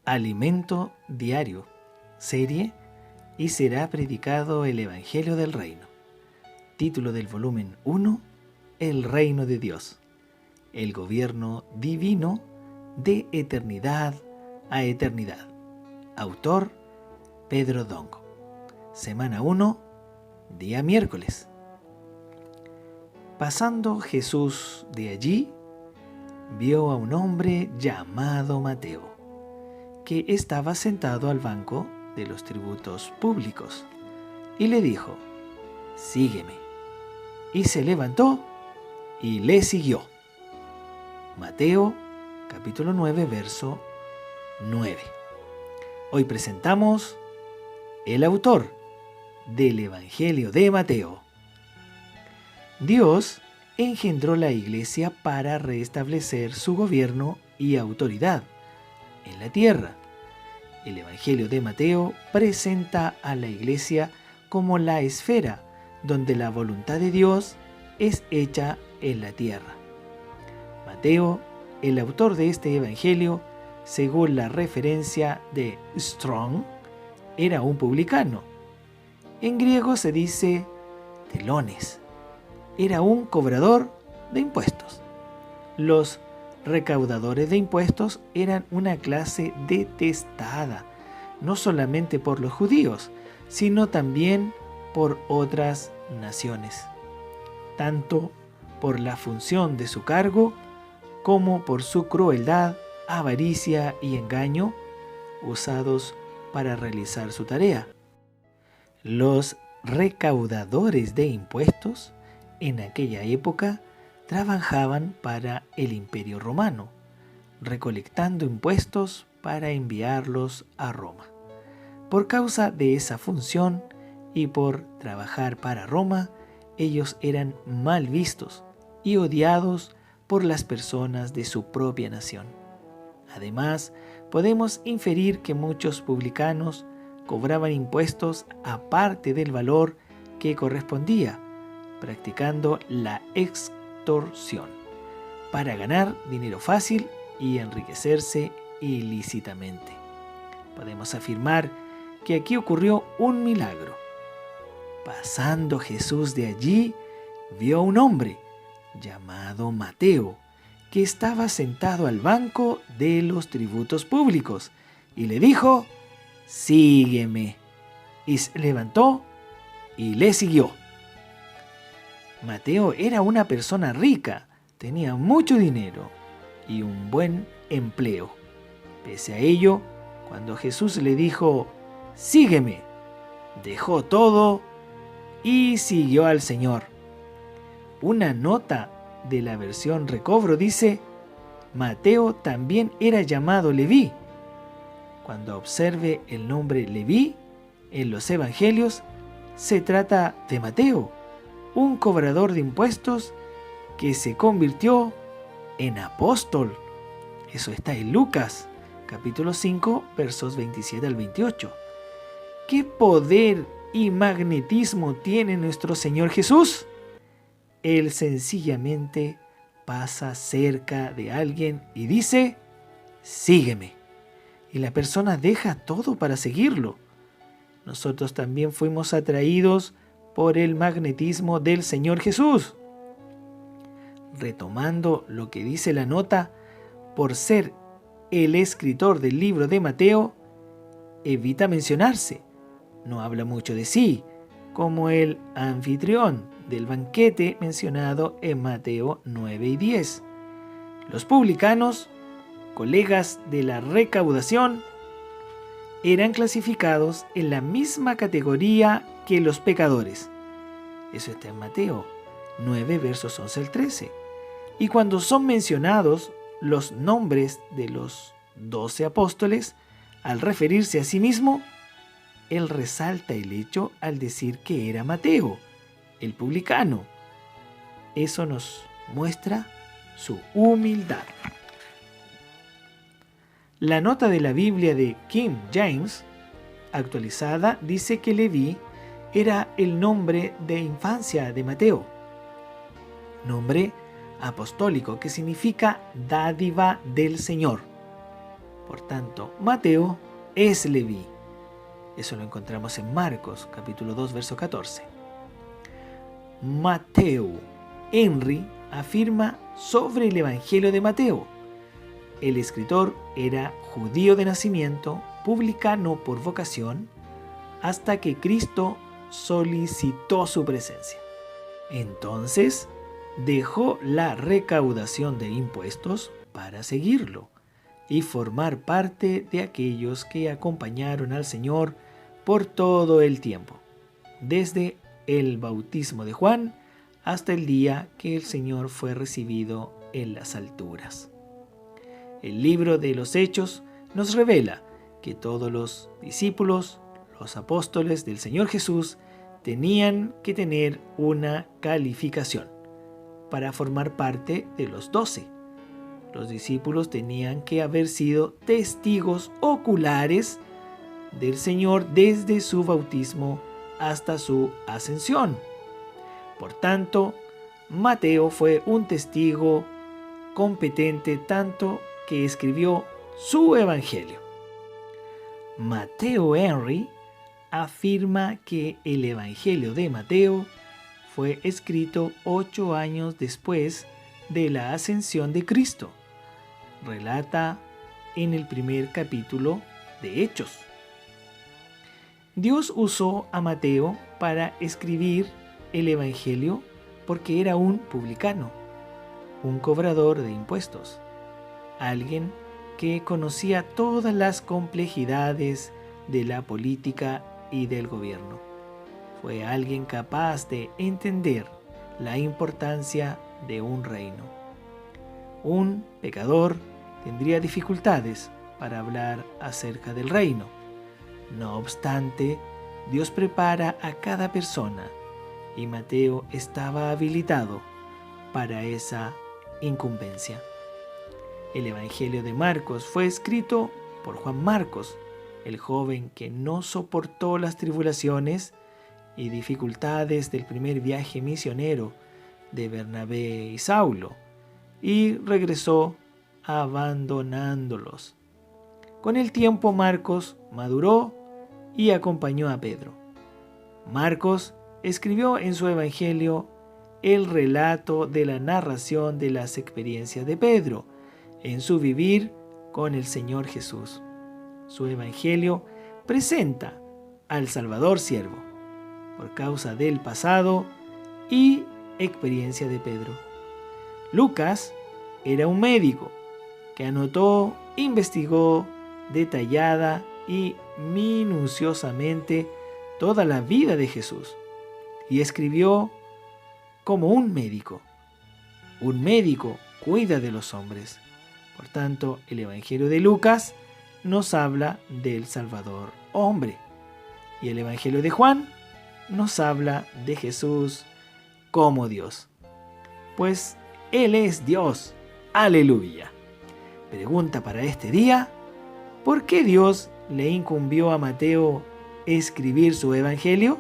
Alimento diario, serie, y será predicado el Evangelio del Reino. Título del volumen 1, El Reino de Dios, el gobierno divino de eternidad a eternidad. Autor, Pedro Dongo. Semana 1, día miércoles. Pasando Jesús de allí, vio a un hombre llamado Mateo, que estaba sentado al banco de los tributos públicos, y le dijo: «Sígueme». Y se levantó y le siguió. Mateo, capítulo 9, verso 9. Hoy presentamos el autor del Evangelio de Mateo. Dios engendró la Iglesia para restablecer su gobierno y autoridad en la tierra. El Evangelio de Mateo presenta a la Iglesia como la esfera donde la voluntad de Dios es hecha en la tierra. Mateo, el autor de este Evangelio, según la referencia de Strong, era un publicano. En griego se dice telones. Era un cobrador de impuestos. Los recaudadores de impuestos eran una clase detestada, no solamente por los judíos, sino también por otras naciones, tanto por la función de su cargo como por su crueldad, avaricia y engaño usados para realizar su tarea. Los recaudadores de impuestos en aquella época trabajaban para el Imperio Romano, recolectando impuestos para enviarlos a Roma. Por causa de esa función y por trabajar para Roma, ellos eran mal vistos y odiados por las personas de su propia nación. Además, podemos inferir que muchos publicanos cobraban impuestos aparte del valor que correspondía, practicando la extorsión para ganar dinero fácil y enriquecerse ilícitamente. Podemos afirmar que aquí ocurrió un milagro. Pasando Jesús de allí, vio a un hombre llamado Mateo, que estaba sentado al banco de los tributos públicos, y le dijo: «Sígueme». Y se levantó y le siguió. Mateo era una persona rica, tenía mucho dinero y un buen empleo. Pese a ello, cuando Jesús le dijo: «Sígueme», dejó todo y siguió al Señor. Una nota de la versión Recobro dice: Mateo también era llamado Leví. Cuando observe el nombre Leví en los evangelios, se trata de Mateo, un cobrador de impuestos que se convirtió en apóstol. Eso está en Lucas, capítulo 5, versos 27 al 28. ¿Qué poder y magnetismo tiene nuestro Señor Jesús? Él sencillamente pasa cerca de alguien y dice: «Sígueme». Y la persona deja todo para seguirlo. Nosotros también fuimos atraídos por el magnetismo del Señor Jesús. Retomando lo que dice la nota, por ser el escritor del libro de Mateo, evita mencionarse. No habla mucho de sí, como el anfitrión del banquete mencionado en Mateo 9 y 10. Los publicanos, colegas de la recaudación, eran clasificados en la misma categoría que los pecadores. Eso está en Mateo 9, versos 11 al 13. Y cuando son mencionados los nombres de los 12 apóstoles, al referirse a sí mismo, él resalta el hecho al decir que era Mateo, el publicano. Eso nos muestra su humildad. La nota de la Biblia de King James, actualizada, dice que Leví era el nombre de infancia de Mateo, nombre apostólico que significa dádiva del Señor. Por tanto, Mateo es Leví. Eso lo encontramos en Marcos, capítulo 2, verso 14. Mateo Henry afirma sobre el Evangelio de Mateo. El escritor era judío de nacimiento, publicano por vocación, hasta que Cristo solicitó su presencia. Entonces, dejó la recaudación de impuestos para seguirlo y formar parte de aquellos que acompañaron al Señor por todo el tiempo, desde el bautismo de Juan hasta el día que el Señor fue recibido en las alturas. El libro de los Hechos nos revela que todos los discípulos, los apóstoles del Señor Jesús, tenían que tener una calificación para formar parte de los 12. Los discípulos tenían que haber sido testigos oculares del Señor desde su bautismo hasta su ascensión. Por tanto, Mateo fue un testigo competente tanto que escribió su evangelio. Mateo Henry afirma que el evangelio de Mateo fue escrito 8 años después de la ascensión de Cristo. Relata en el primer capítulo de Hechos. Dios usó a Mateo para escribir el evangelio porque era un publicano, un cobrador de impuestos, alguien que conocía todas las complejidades de la política y del gobierno. Fue alguien capaz de entender la importancia de un reino. Un pecador tendría dificultades para hablar acerca del reino. No obstante, Dios prepara a cada persona y Mateo estaba habilitado para esa incumbencia. El Evangelio de Marcos fue escrito por Juan Marcos, el joven que no soportó las tribulaciones y dificultades del primer viaje misionero de Bernabé y Saulo, y regresó abandonándolos. Con el tiempo Marcos maduró y acompañó a Pedro. Marcos escribió en su evangelio el relato de la narración de las experiencias de Pedro en su vivir con el Señor Jesús. Su evangelio presenta al Salvador siervo por causa del pasado y experiencia de Pedro. Lucas era un médico que anotó, investigó detallada y minuciosamente toda la vida de Jesús y escribió como un médico. Un médico cuida de los hombres. Por tanto, el Evangelio de Lucas nos habla del Salvador hombre y el Evangelio de Juan nos habla de Jesús como Dios. Pues Él es Dios. ¡Aleluya! Pregunta para este día: ¿por qué Dios le incumbió a Mateo escribir su evangelio?